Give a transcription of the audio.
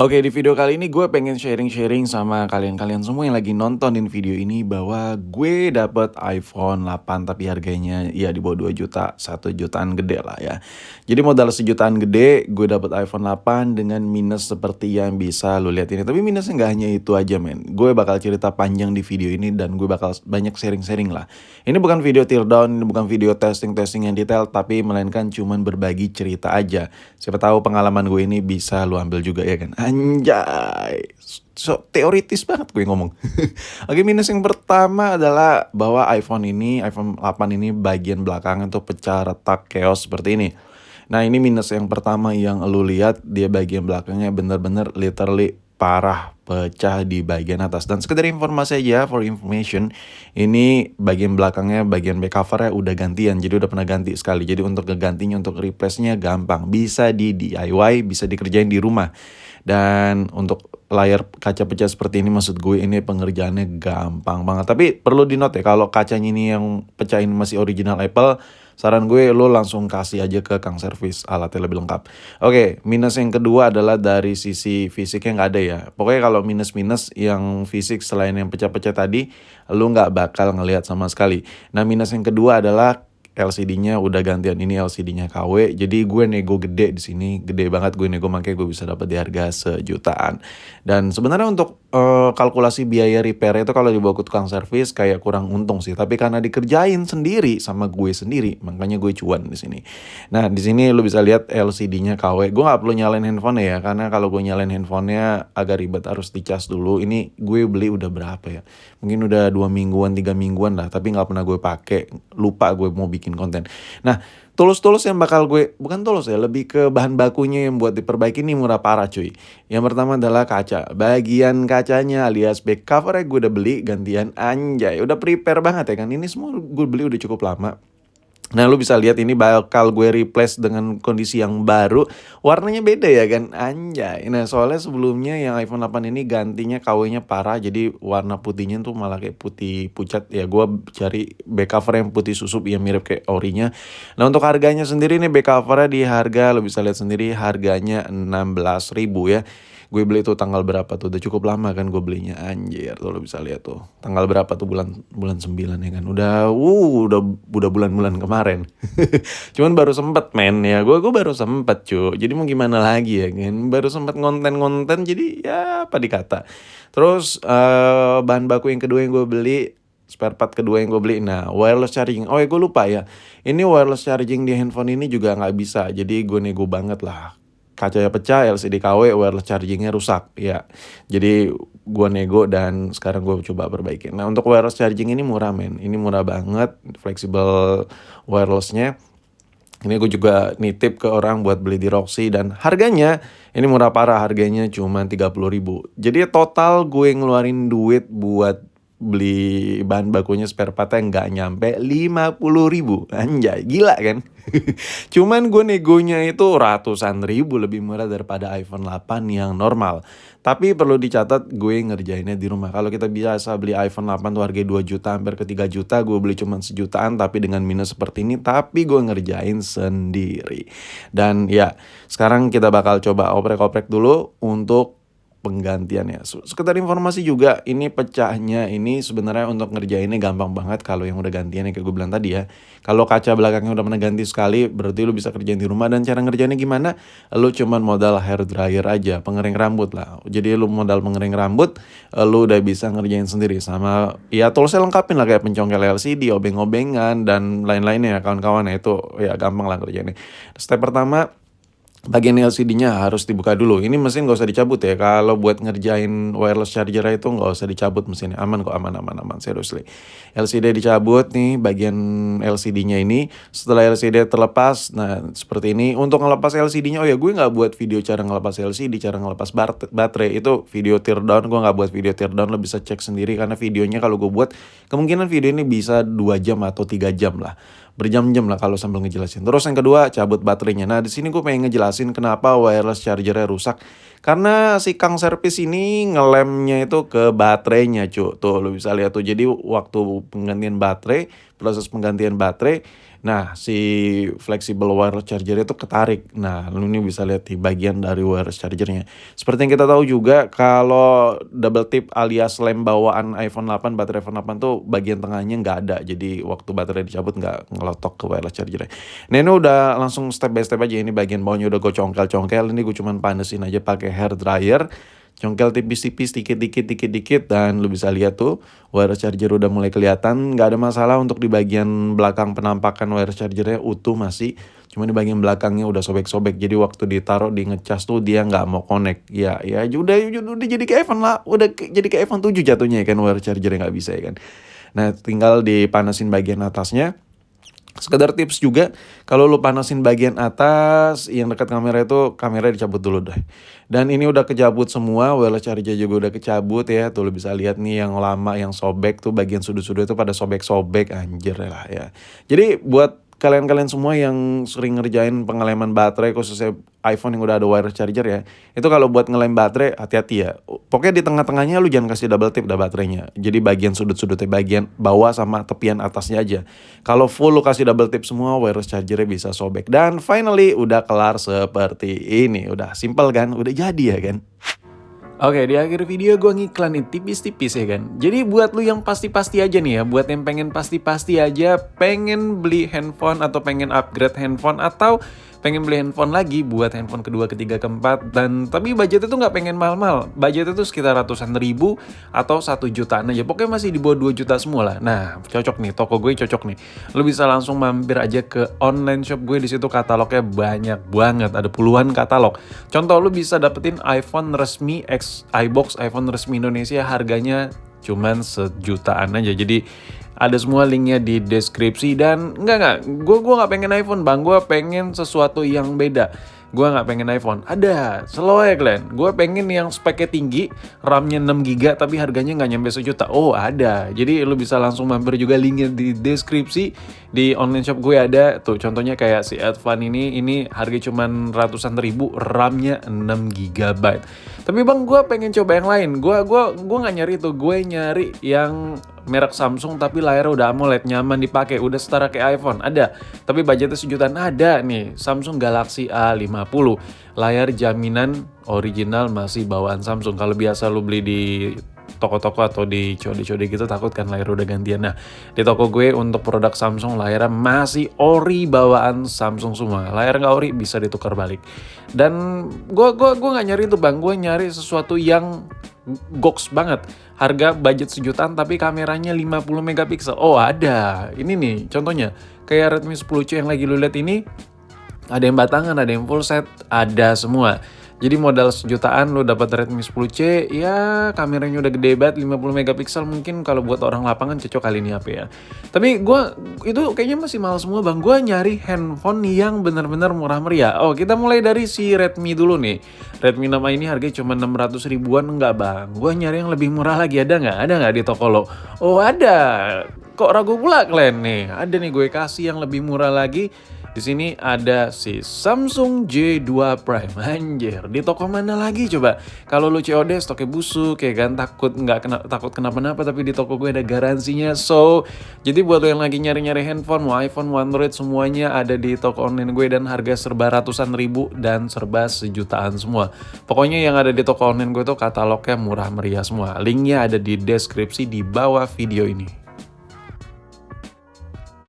Oke, di video kali ini gue pengen sharing-sharing sama kalian-kalian semua yang lagi nontonin video ini bahwa gue dapet iPhone 8 tapi harganya ya di bawah 2 juta, 1 jutaan gede lah ya. Jadi modal sejutaan gede, gue dapet iPhone 8 dengan minus seperti yang bisa lu lihat ini. Tapi minusnya nggak hanya itu aja men. Gue bakal cerita panjang di video ini dan gue bakal banyak sharing-sharing lah. Ini bukan video teardown, ini bukan video testing-testing yang detail, tapi melainkan cuman berbagi cerita aja. Siapa tahu pengalaman gue ini bisa lu ambil juga ya kan. Anjay. So teoritis banget gue ngomong. Oke, minus yang pertama adalah bahwa iPhone 8 ini bagian belakang itu pecah retak chaos seperti ini. Nah, ini minus yang pertama yang lu lihat, dia bagian belakangnya bener-bener literally parah pecah di bagian atas. Dan sekedar informasi aja, for information, ini bagian belakangnya, bagian back covernya udah gantian. Jadi udah pernah ganti sekali. Jadi untuk ngegantinya, untuk replace-nya gampang. Bisa di DIY, bisa dikerjain di rumah. Dan untuk layar kaca pecah seperti ini, maksud gue ini pengerjaannya gampang banget. Tapi perlu di note ya, kalau kacanya ini yang pecahin masih original Apple, saran gue lo langsung kasih aja ke Kang Servis, alatnya lebih lengkap. Oke, minus yang kedua adalah dari sisi fisiknya nggak ada ya. Pokoknya kalau minus-minus yang fisik selain yang pecah-pecah tadi, lo nggak bakal ngelihat sama sekali. Nah, minus yang kedua adalah LCD-nya udah gantian, ini LCD-nya KW. Jadi gue nego gede di sini, gede banget gue nego, makanya gue bisa dapat di harga sejutaan. Dan sebenarnya untuk kalkulasi biaya repair itu kalau dibawa ke tukang servis kayak kurang untung sih. Tapi karena dikerjain sendiri sama gue sendiri, makanya gue cuan di sini. Nah, di sini lu bisa lihat LCD-nya KW. Gue nggak perlu nyalain handphone ya, karena kalau gue nyalain handphonenya agak ribet, harus dicas dulu. Ini gue beli udah berapa ya? Mungkin udah 2 mingguan, 3 mingguan lah, tapi nggak pernah gue pakai. Lupa gue mau bikin konten. Nah, tools-tools yang bakal gue, bukan tools ya, lebih ke bahan bakunya yang buat diperbaiki ini murah parah cuy. Yang pertama adalah kaca. Bagian kacanya alias back covernya gue udah beli gantian, anjay. Udah prepare banget ya kan. Ini semua gue beli udah cukup lama. Nah, lu bisa lihat ini bakal gue replace dengan kondisi yang baru. Warnanya beda ya kan, anjay. Nah, soalnya sebelumnya yang iPhone 8 ini gantinya KW-nya parah. Jadi warna putihnya tuh malah kayak putih pucat. Ya gue cari back cover yang putih susup yang mirip kayak orinya. Nah, untuk harganya sendiri nih, back covernya di harga, lu bisa lihat sendiri harganya 16.000 ya. Gue beli tuh tanggal berapa tuh, udah cukup lama kan gue belinya, anjir. Tuh lo bisa lihat tuh tanggal berapa tuh, bulan bulan 9 ya kan. Udah bulan-bulan kemarin. Cuman baru sempet men ya, gue baru sempet cuy. Jadi mau gimana lagi ya kan, baru sempet ngonten-ngonten, jadi ya apa dikata. Terus bahan baku yang kedua yang gue beli, spare part kedua yang gue beli, nah wireless charging. Oh ya, gue lupa ya, ini wireless charging di handphone ini juga nggak bisa. Jadi gue nego banget lah, kacanya pecah, LCD KW, wireless chargingnya rusak ya. Jadi gua nego dan sekarang gue coba perbaiki. Nah, untuk wireless charging ini murah men, ini murah banget, fleksibel wirelessnya. Ini gue juga nitip ke orang buat beli di Roxy dan harganya ini murah parah, harganya cuma 30.000. Jadi total gue ngeluarin duit buat beli bahan bakunya spare partnya nggak nyampe 50.000. Anjay, gila kan? Cuman gue negonya itu ratusan ribu lebih murah daripada iPhone 8 yang normal. Tapi perlu dicatat, gue ngerjainnya di rumah. Kalau kita biasa beli iPhone 8 tuh harga 2 juta hampir ke 3 juta, gue beli cuma sejutaan tapi dengan minus seperti ini, tapi gue ngerjain sendiri. Dan ya, sekarang kita bakal coba oprek-oprek dulu untuk penggantiannya. Sekedar informasi juga, ini pecahnya ini sebenarnya untuk ngerjainnya gampang banget kalau yang udah gantiannya kayak gue bilang tadi ya. Kalau kaca belakangnya udah pernah ganti sekali, berarti lu bisa kerjain di rumah. Dan cara ngerjainnya gimana? Lu cuman modal hair dryer aja, pengering rambut lah. Jadi lu modal pengering rambut, lu udah bisa ngerjain sendiri. Sama ya toolsnya lengkapin lah, kayak pencongkel LCD, obeng-obengan, dan lain-lainnya ya kawan-kawan ya. Itu ya gampang lah ngerjainnya. Step pertama, bagian LCD-nya harus dibuka dulu. Ini mesin gak usah dicabut ya. Kalau buat ngerjain wireless charger itu gak usah dicabut mesinnya. Aman kok, aman, seriously. LCD dicabut nih, bagian LCD-nya ini. Setelah LCD terlepas, nah seperti ini. Untuk ngelepas LCD-nya, oh ya, gue gak buat video cara ngelepas LCD, cara ngelepas baterai. Itu video teardown, gue gak buat video teardown. Lo bisa cek sendiri, karena videonya kalau gue buat, kemungkinan video ini bisa 2 jam atau 3 jam lah. Berjam-jam lah kalau sambil ngejelasin. Terus yang kedua, cabut baterainya. Nah, di sini gue pengen ngejelasin kenapa wireless chargernya rusak. Karena si Kang Servis ini ngelemnya itu ke baterainya, cuy. Tuh, lu bisa lihat tuh. Jadi waktu penggantian baterai, proses penggantian baterai, Nah, si flexible wireless charger itu ketarik. Nah, lu ini bisa lihat di bagian dari wireless chargernya. Seperti yang kita tahu juga kalau double tip alias lem bawaan iPhone 8, baterai iPhone 8 tuh bagian tengahnya nggak ada. Jadi waktu baterai dicabut nggak ngelotok ke wireless chargernya. Nah, ini udah langsung step by step aja. Ini bagian bawahnya udah gue congkel-congkel. Ini gue cuman panesin aja pakai hair dryer. Congkel tipis-tipis dikit-dikit dan lu bisa lihat tuh wireless charger udah mulai kelihatan. Nggak ada masalah untuk di bagian belakang penampakan wireless chargernya utuh masih, cuma di bagian belakangnya udah sobek-sobek. Jadi waktu ditaruh di ngecas tuh dia nggak mau connect. Ya udah jadi kayak iPhone lah, jadi kayak iPhone 7 jatuhnya ya kan, wireless chargernya nggak bisa ya kan. Nah, tinggal dipanesin bagian atasnya. Sekedar tips juga, kalau lu panasin bagian atas yang dekat kamera itu, kamera dicabut dulu deh. Dan ini udah kecabut semua, wireless charger juga udah kecabut ya. Tuh lu bisa lihat nih yang lama yang sobek tuh, bagian sudut-sudut itu pada sobek-sobek, anjir lah ya. Jadi buat kalian-kalian semua yang sering ngerjain pengeleman baterai khususnya iPhone yang udah ada wireless charger ya, itu kalau buat ngelem baterai hati-hati ya. Pokoknya di tengah-tengahnya lu jangan kasih double tip dah baterainya. Jadi bagian sudut-sudutnya, bagian bawah sama tepian atasnya aja. Kalau full lu kasih double tip semua, wireless chargernya bisa sobek. Dan finally udah kelar seperti ini. Udah simple kan? Udah jadi ya kan? Oke, di akhir video gue ngiklanin tipis-tipis ya kan. Jadi buat lu yang pasti-pasti aja nih ya, buat yang pengen pasti-pasti aja, pengen beli handphone atau pengen upgrade handphone atau pengen beli handphone lagi buat handphone kedua, ketiga, keempat, dan tapi budgetnya tuh nggak pengen mahal-mahal. Budgetnya tuh sekitar ratusan ribu atau 1 jutaan aja. Pokoknya masih di bawah 2 juta semua lah. Nah, cocok nih, toko gue cocok nih. Lu bisa langsung mampir aja ke online shop gue, di situ katalognya banyak banget, ada puluhan katalog. Contoh, lu bisa dapetin iPhone resmi iBox, iPhone resmi Indonesia, harganya cuman 1 jutaan aja. Jadi ada semua linknya di deskripsi. Dan enggak, gue nggak pengen iPhone bang, gue pengen sesuatu yang beda. Gue nggak pengen iPhone, ada, slow ya kalian. Gue pengen yang speknya tinggi, RAM-nya 6 GB tapi harganya nggak nyampe 1 juta. Oh ada, jadi lu bisa langsung mampir juga, linknya di deskripsi. Di online shop gue ada, tuh contohnya kayak si Advan ini harga cuman ratusan ribu, RAM-nya 6 GB. Tapi bang, gue pengen coba yang lain. Gue nggak nyari itu, gue nyari yang merek Samsung tapi layarnya udah AMOLED, nyaman dipakai, udah setara kayak iPhone. Ada, tapi budgetnya 1 jutaan. Ada nih, Samsung Galaxy A50, layar jaminan original masih bawaan Samsung. Kalau biasa lu beli di toko-toko atau di COD-COD gitu takut kan layar udah gantian. Nah, di toko gue untuk produk Samsung layarnya masih ori bawaan Samsung semua. Layar nggak ori bisa ditukar balik. Dan gue nggak nyari itu bang, gue nyari sesuatu yang goks banget. Harga budget 1 jutaan tapi kameranya 50 megapiksel. Oh ada, ini nih contohnya. Kayak Redmi 10C yang lagi lu lihat ini, ada yang batangan, ada yang full set, ada semua. Jadi modal 1 jutaan lu dapat Redmi 10C, ya kameranya udah gede banget, 50 megapiksel, mungkin kalau buat orang lapangan cocok kali ini HP ya. Tapi gue itu kayaknya masih mahal semua bang. Gue nyari handphone yang bener-bener murah meriah. Oh, kita mulai dari si Redmi dulu nih. Redmi 6A ini harganya cuma 600 ribuan, enggak bang. Gue nyari yang lebih murah lagi, ada nggak di toko lo? Oh ada. Kok ragu pula kalian nih? Ada nih, gue kasih yang lebih murah lagi. Di sini ada si Samsung J2 Prime. Anjir, di toko mana lagi coba? Kalau lu COD stoknya busuk ya kan, takut kenapa-napa, tapi di toko gue ada garansinya. So, jadi buat lo yang lagi nyari-nyari handphone, mau iPhone, mau Android, semuanya ada di toko online gue dan harga serba ratusan ribu dan serba 1 jutaan semua. Pokoknya yang ada di toko online gue tuh katalognya murah meriah semua. Linknya ada di deskripsi di bawah video ini.